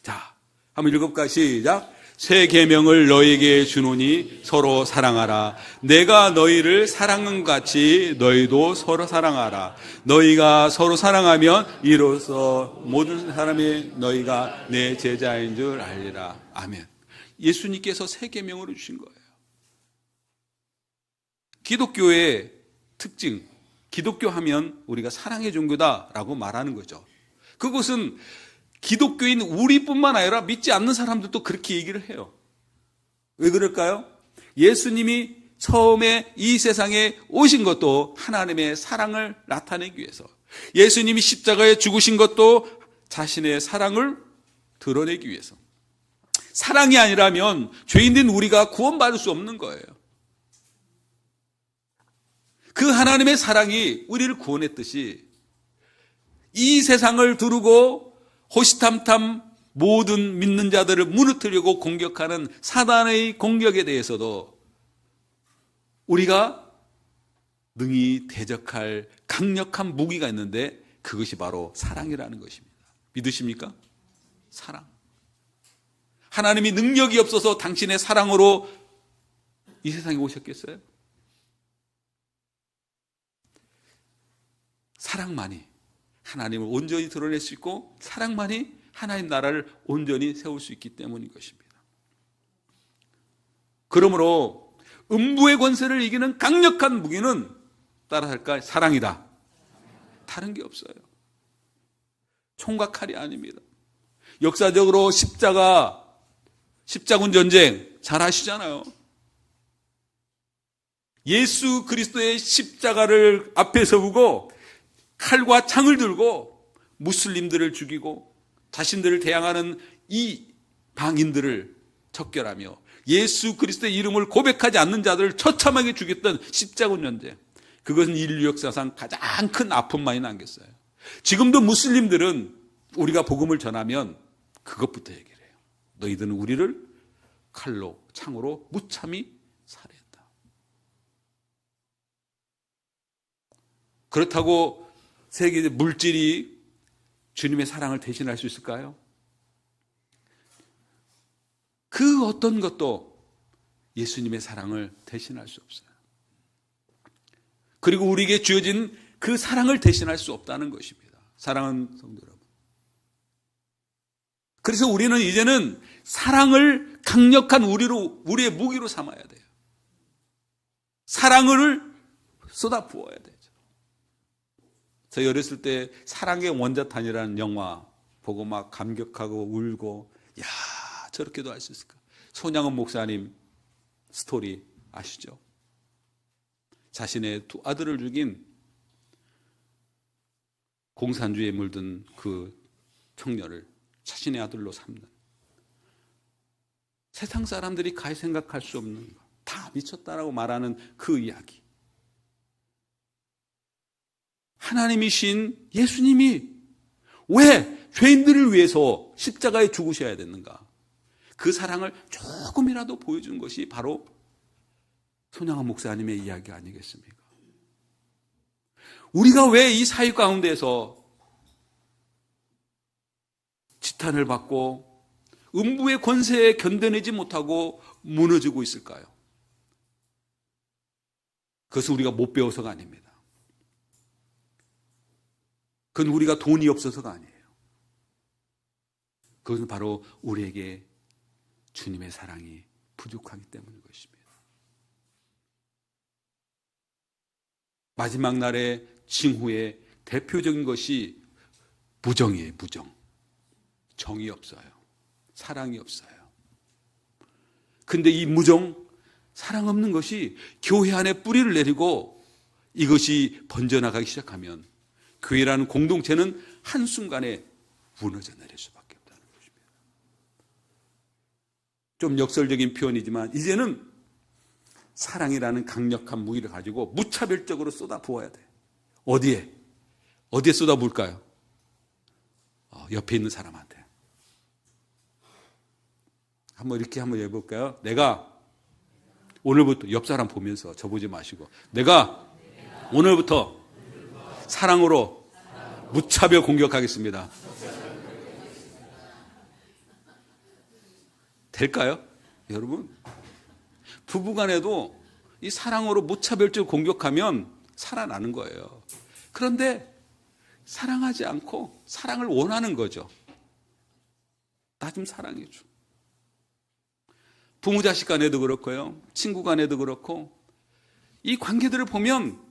자, 한번 읽어볼까요? 시작. 새 계명을 너희에게 주노니 서로 사랑하라. 내가 너희를 사랑한 같이 너희도 서로 사랑하라. 너희가 서로 사랑하면 이로써 모든 사람이 너희가 내 제자인 줄 알리라. 아멘. 예수님께서 새 계명으로 주신 거예요. 기독교의 특징, 기독교 하면 우리가 사랑의 종교다라고 말하는 거죠. 그것은 기독교인 우리뿐만 아니라 믿지 않는 사람들도 그렇게 얘기를 해요. 왜 그럴까요? 예수님이 처음에 이 세상에 오신 것도 하나님의 사랑을 나타내기 위해서, 예수님이 십자가에 죽으신 것도 자신의 사랑을 드러내기 위해서, 사랑이 아니라면 죄인된 우리가 구원받을 수 없는 거예요. 그 하나님의 사랑이 우리를 구원했듯이 이 세상을 두르고 호시탐탐 모든 믿는 자들을 무너뜨리고 공격하는 사단의 공격에 대해서도 우리가 능히 대적할 강력한 무기가 있는데 그것이 바로 사랑이라는 것입니다. 믿으십니까? 사랑. 하나님이 능력이 없어서 당신의 사랑으로 이 세상에 오셨겠어요? 사랑만이 하나님을 온전히 드러낼 수 있고 사랑만이 하나님 나라를 온전히 세울 수 있기 때문인 것입니다. 그러므로 음부의 권세를 이기는 강력한 무기는 따라 할까요? 사랑이다. 다른 게 없어요. 총과 칼이 아닙니다. 역사적으로 십자군 전쟁 잘 아시잖아요. 예수 그리스도의 십자가를 앞에 세우고 칼과 창을 들고 무슬림들을 죽이고 자신들을 대항하는 이 방인들을 척결하며 예수 그리스도의 이름을 고백하지 않는 자들을 처참하게 죽였던 십자군 전쟁, 그것은 인류 역사상 가장 큰 아픔만이 남겼어요. 지금도 무슬림들은 우리가 복음을 전하면 그것부터 얘기를 해요. 너희들은 우리를 칼로 창으로 무참히 살해했다. 그렇다고 세계 물질이 주님의 사랑을 대신할 수 있을까요? 그 어떤 것도 예수님의 사랑을 대신할 수 없어요. 그리고 우리에게 주어진 그 사랑을 대신할 수 없다는 것입니다. 사랑하는 성도 여러분, 그래서 우리는 이제는 사랑을 강력한 우리의 무기로 삼아야 돼요. 사랑을 쏟아 부어야 되죠. 저희 어렸을 때 사랑의 원자탄이라는 영화 보고 막 감격하고 울고, 야, 저렇게도 할 수 있을까? 손양원 목사님 스토리 아시죠? 자신의 두 아들을 죽인 공산주의에 물든 그 청년을 자신의 아들로 삼는, 세상 사람들이 가히 생각할 수 없는, 다 미쳤다라고 말하는 그 이야기. 하나님이신 예수님이 왜 죄인들을 위해서 십자가에 죽으셔야 됐는가? 그 사랑을 조금이라도 보여준 것이 바로 손양원 목사님의 이야기 아니겠습니까? 우리가 왜 이 사회 가운데서 지탄을 받고 음부의 권세에 견뎌내지 못하고 무너지고 있을까요? 그것은 우리가 못 배워서가 아닙니다. 그건 우리가 돈이 없어서가 아니에요. 그것은 바로 우리에게 주님의 사랑이 부족하기 때문인 것입니다. 마지막 날의 징후의 대표적인 것이 무정이에요. 무정. 정이 없어요. 사랑이 없어요. 근데 이 무정, 사랑 없는 것이 교회 안에 뿌리를 내리고 이것이 번져나가기 시작하면 교회라는 공동체는 한순간에 무너져 내릴 수밖에 없다는 것입니다. 좀 역설적인 표현이지만 이제는 사랑이라는 강력한 무기를 가지고 무차별적으로 쏟아 부어야 돼. 어디에 쏟아 부을까요? 옆에 있는 사람한테. 한번 해볼까요? 내가 오늘부터, 옆 사람 보면서 저보지 마시고, 내가 오늘부터 사랑으로 무차별 공격하겠습니다. 될까요? 여러분, 부부간에도 이 사랑으로 무차별적으로 공격하면 살아나는 거예요. 그런데 사랑하지 않고 사랑을 원하는 거죠. 나 좀 사랑해줘. 부모 자식 간에도 그렇고요, 친구 간에도 그렇고, 이 관계들을 보면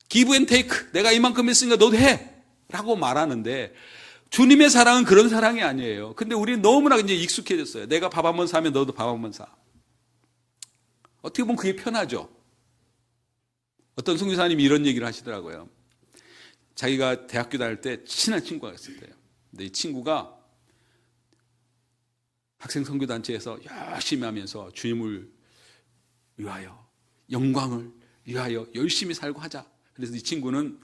give and take, 내가 이만큼 했으니까 너도 해 라고 말하는데, 주님의 사랑은 그런 사랑이 아니에요. 근데 우리는 너무나 이제 익숙해졌어요. 내가 밥 한 번 사면 너도 밥 한 번 사. 어떻게 보면 그게 편하죠. 어떤 선교사님이 이런 얘기를 하시더라고요. 자기가 대학교 다닐 때 친한 친구가 있을 때요. 근데 이 친구가 학생 선교단체에서 열심히 하면서 주님을 위하여, 영광을 위하여 열심히 살고 하자. 그래서 이 친구는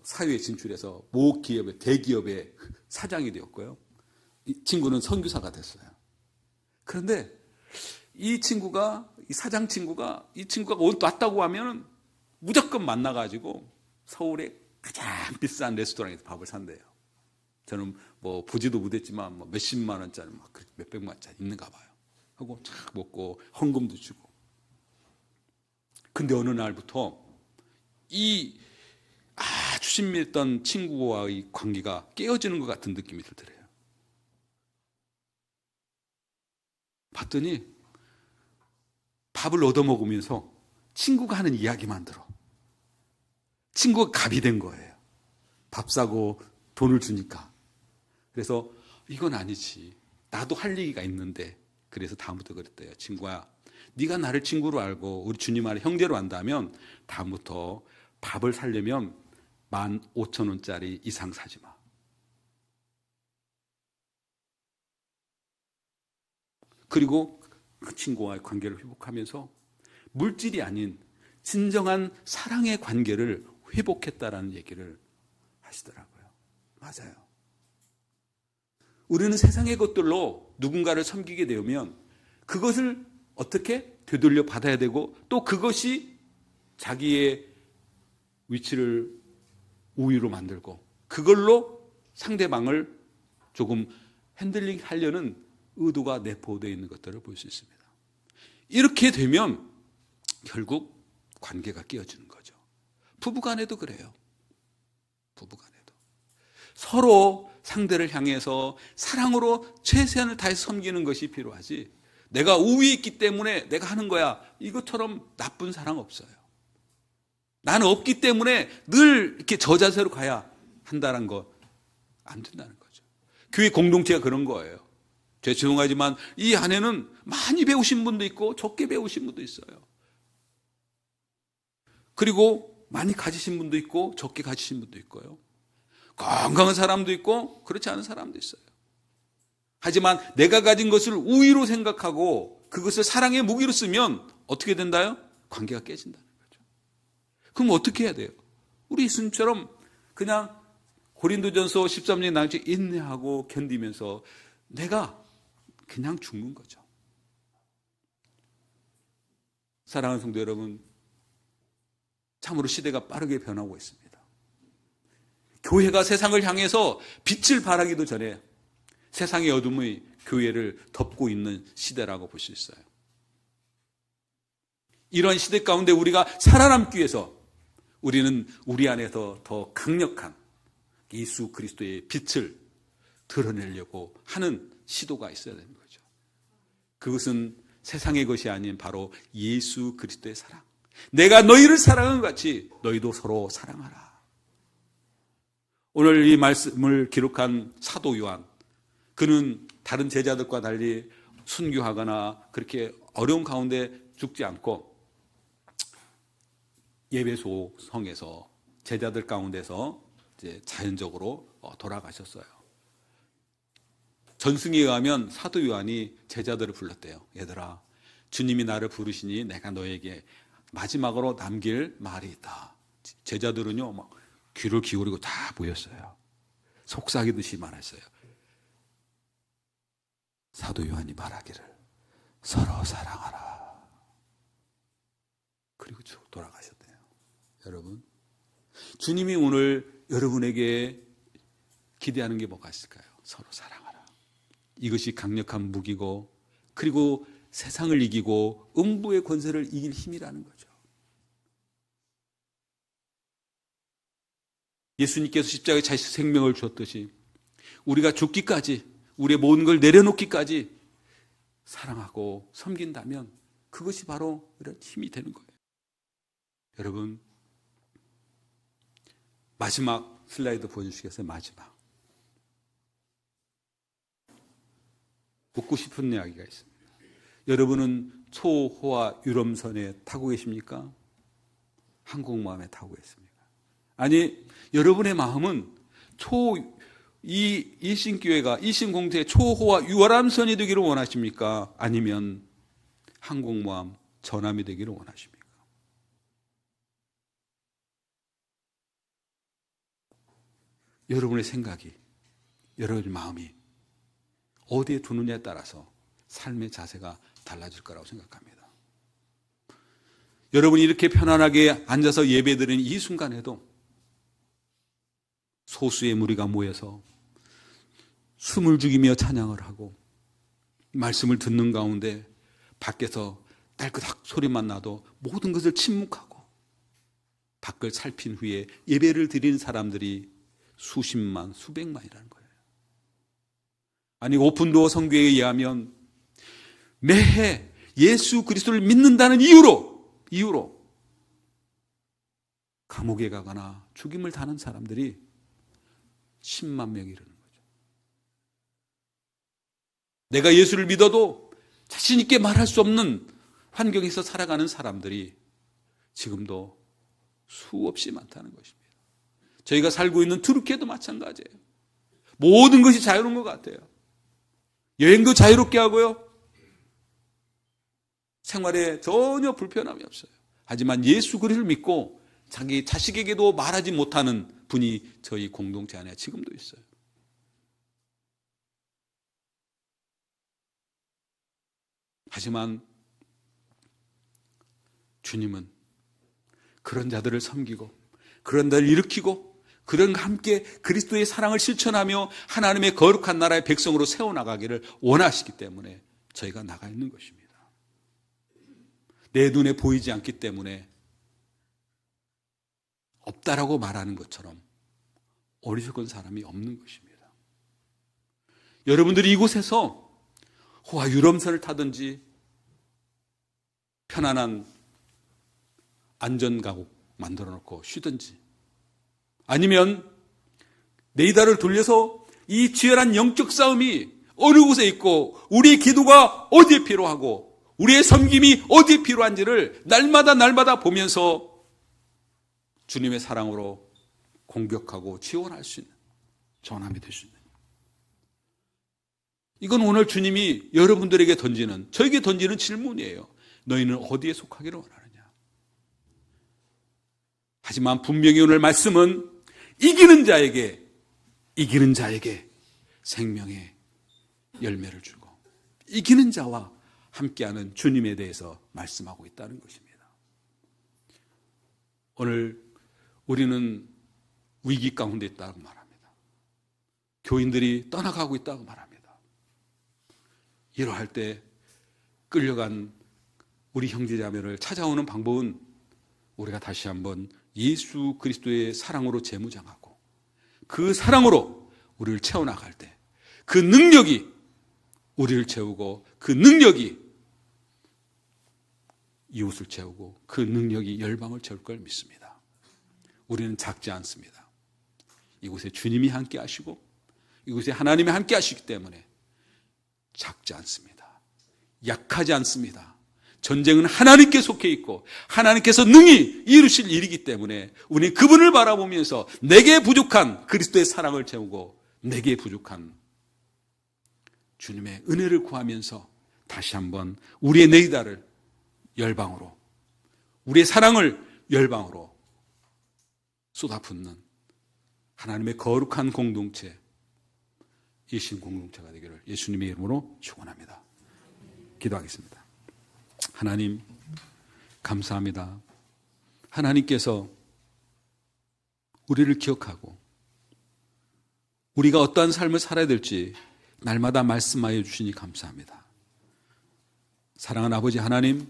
사회에 진출해서 모 기업의, 대기업의 사장이 되었고요. 이 친구는 선교사가 됐어요. 그런데 이 사장 친구가 왔다고 하면 무조건 만나가지고 서울에 가장 비싼 레스토랑에서 밥을 산대요. 저는 뭐 보지도 못했지만 뭐 몇십만 원짜리, 막 몇백만 원짜리 있는가 봐요. 하고 쫙 먹고 헌금도 주고. 근데 어느 날부터 이 아주 친밀했던 친구와의 관계가 깨어지는 것 같은 느낌이 들더래요. 봤더니 밥을 얻어먹으면서 친구가 하는 이야기만 들어. 친구가 갑이 된 거예요. 밥 사고 돈을 주니까. 그래서 이건 아니지. 나도 할 얘기가 있는데. 그래서 다음부터 그랬대요. 친구야, 네가 나를 친구로 알고 우리 주님 안에 형제로 안다면 다음부터 밥을 사려면 15,000원짜리 이상 사지 마. 그리고 그 친구와의 관계를 회복하면서 물질이 아닌 진정한 사랑의 관계를 회복했다라는 얘기를 하시더라고요. 맞아요. 우리는 세상의 것들로 누군가를 섬기게 되면 그것을 어떻게 되돌려 받아야 되고, 또 그것이 자기의 위치를 우위로 만들고 그걸로 상대방을 조금 핸들링 하려는 의도가 내포되어 있는 것들을 볼 수 있습니다. 이렇게 되면 결국 관계가 깨어지는 거죠. 부부간에도 그래요. 부부간에도 서로 상대를 향해서 사랑으로 최선을 다해서 섬기는 것이 필요하지, 내가 우위에 있기 때문에 내가 하는 거야, 이것처럼 나쁜 사랑 없어요. 나는 없기 때문에 늘 이렇게 저자세로 가야 한다는 거 안 된다는 거죠. 교회 공동체가 그런 거예요. 죄송하지만 이 안에는 많이 배우신 분도 있고 적게 배우신 분도 있어요. 그리고 많이 가지신 분도 있고 적게 가지신 분도 있고요. 건강한 사람도 있고 그렇지 않은 사람도 있어요. 하지만 내가 가진 것을 우위로 생각하고 그것을 사랑의 무기로 쓰면 어떻게 된다요? 관계가 깨진다는 거죠. 그럼 어떻게 해야 돼요? 우리 예수님처럼 그냥 고린도전서 13장에 나오듯이 인내하고 견디면서 내가 그냥 죽는 거죠. 사랑하는 성도 여러분, 참으로 시대가 빠르게 변하고 있습니다. 교회가 세상을 향해서 빛을 발하기도 전에 세상의 어둠의 교회를 덮고 있는 시대라고 볼 수 있어요. 이런 시대 가운데 우리가 살아남기 위해서 우리는 우리 안에서 더 강력한 예수 그리스도의 빛을 드러내려고 하는 시도가 있어야 되는 거죠. 그것은 세상의 것이 아닌 바로 예수 그리스도의 사랑. 내가 너희를 사랑한 것 같이 너희도 서로 사랑하라. 오늘 이 말씀을 기록한 사도 요한, 그는 다른 제자들과 달리 순교하거나 그렇게 어려운 가운데 죽지 않고 예배소 성에서 제자들 가운데서 이제 자연적으로 돌아가셨어요. 전승에 의하면 사도 요한이 제자들을 불렀대요. 얘들아, 주님이 나를 부르시니 내가 너에게 마지막으로 남길 말이 있다. 제자들은요, 막 귀를 기울이고 다 보였어요. 속삭이듯이 말했어요. 사도 요한이 말하기를 서로 사랑하라. 그리고 쭉 돌아가셨대요. 여러분, 주님이 오늘 여러분에게 기대하는 게 뭐가 있을까요? 서로 사랑하라. 이것이 강력한 무기고, 그리고 세상을 이기고 음부의 권세를 이길 힘이라는 거죠. 예수님께서 십자가에 자신의 생명을 주었듯이 우리가 죽기까지, 우리의 모든 걸 내려놓기까지 사랑하고 섬긴다면 그것이 바로 이런 힘이 되는 거예요. 여러분, 마지막 슬라이드 보여주시겠어요? 마지막. 묻고 싶은 이야기가 있습니다. 여러분은 초호화 유람선에 타고 계십니까? 항공모함에 타고 계십니까? 아니, 여러분의 마음은 이 일신교회가, 일신공동체의 초호화 유람선이 되기를 원하십니까? 아니면 항공모함 전함이 되기를 원하십니까? 여러분의 생각이, 여러분의 마음이 어디에 두느냐에 따라서 삶의 자세가 달라질 거라고 생각합니다. 여러분이 이렇게 편안하게 앉아서 예배드리는 이 순간에도 소수의 무리가 모여서 숨을 죽이며 찬양을 하고 말씀을 듣는 가운데 밖에서 딸그닥 소리만 나도 모든 것을 침묵하고 밖을 살핀 후에 예배를 드리는 사람들이 수십만, 수백만이라는 거예요. 아니, 오픈도어 선교회에 의하면 매해 예수 그리스도를 믿는다는 이유로 감옥에 가거나 죽임을 당하는 사람들이 10만 명이 이르는 거죠. 내가 예수를 믿어도 자신 있게 말할 수 없는 환경에서 살아가는 사람들이 지금도 수없이 많다는 것입니다. 저희가 살고 있는 투르키에도 마찬가지예요. 모든 것이 자유로운 것 같아요. 여행도 자유롭게 하고요. 생활에 전혀 불편함이 없어요. 하지만 예수 그리스도를 믿고 자기 자식에게도 말하지 못하는 분이 저희 공동체 안에 지금도 있어요. 하지만 주님은 그런 자들을 섬기고 그런 자를 일으키고 그런과 함께 그리스도의 사랑을 실천하며 하나님의 거룩한 나라의 백성으로 세워나가기를 원하시기 때문에 저희가 나가 있는 것입니다. 내 눈에 보이지 않기 때문에 없다라고 말하는 것처럼 어리석은 사람이 없는 것입니다. 여러분들이 이곳에서 호화 유람선을 타든지 편안한 안전가곡 만들어 놓고 쉬든지, 아니면 네이다를 돌려서 이 치열한 영적 싸움이 어느 곳에 있고 우리의 기도가 어디에 필요하고 우리의 섬김이 어디에 필요한지를 날마다 보면서 주님의 사랑으로 공격하고 지원할 수 있는 전함이 될 수 있는, 이건 오늘 주님이 여러분들에게 던지는, 저에게 던지는 질문이에요. 너희는 어디에 속하기를 원하느냐? 하지만 분명히 오늘 말씀은 이기는 자에게 생명의 열매를 주고 이기는 자와 함께하는 주님에 대해서 말씀하고 있다는 것입니다. 오늘 우리는 위기 가운데 있다고 말합니다. 교인들이 떠나가고 있다고 말합니다. 이러할 때 끌려간 우리 형제자매를 찾아오는 방법은 우리가 다시 한번 예수 그리스도의 사랑으로 재무장하고 그 사랑으로 우리를 채워나갈 때 그 능력이 우리를 채우고 그 능력이 이웃을 채우고 그 능력이 열방을 채울 걸 믿습니다. 우리는 작지 않습니다. 이곳에 주님이 함께 하시고 이곳에 하나님이 함께 하시기 때문에 작지 않습니다. 약하지 않습니다. 전쟁은 하나님께 속해 있고 하나님께서 능히 이루실 일이기 때문에 우리는 그분을 바라보면서 내게 부족한 그리스도의 사랑을 채우고 내게 부족한 주님의 은혜를 구하면서 다시 한번 우리의 네이다를 열방으로, 우리의 사랑을 열방으로 쏟아붓는 하나님의 거룩한 공동체, 이신 공동체가 되기를 예수님의 이름으로 축원합니다. 기도하겠습니다. 하나님 감사합니다. 하나님께서 우리를 기억하고 우리가 어떠한 삶을 살아야 될지 날마다 말씀하여 주시니 감사합니다. 사랑하는 아버지 하나님,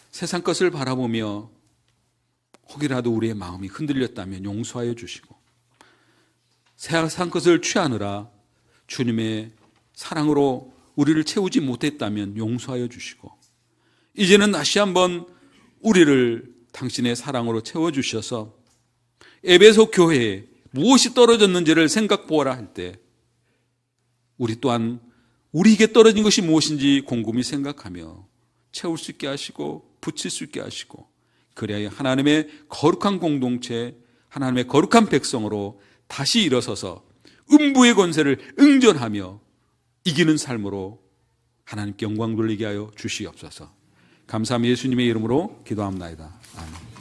세상 것을 바라보며 혹이라도 우리의 마음이 흔들렸다면 용서하여 주시고 세상 것을 취하느라 주님의 사랑으로 우리를 채우지 못했다면 용서하여 주시고 이제는 다시 한번 우리를 당신의 사랑으로 채워주셔서 에베소 교회에 무엇이 떨어졌는지를 생각 보아라 할 때 우리 또한 우리에게 떨어진 것이 무엇인지 곰곰이 생각하며 채울 수 있게 하시고 붙일 수 있게 하시고 그래야 하나님의 거룩한 공동체, 하나님의 거룩한 백성으로 다시 일어서서 음부의 권세를 응전하며 이기는 삶으로 하나님께 영광 돌리게 하여 주시옵소서. 감사합니다. 예수님의 이름으로 기도합니다. 아멘.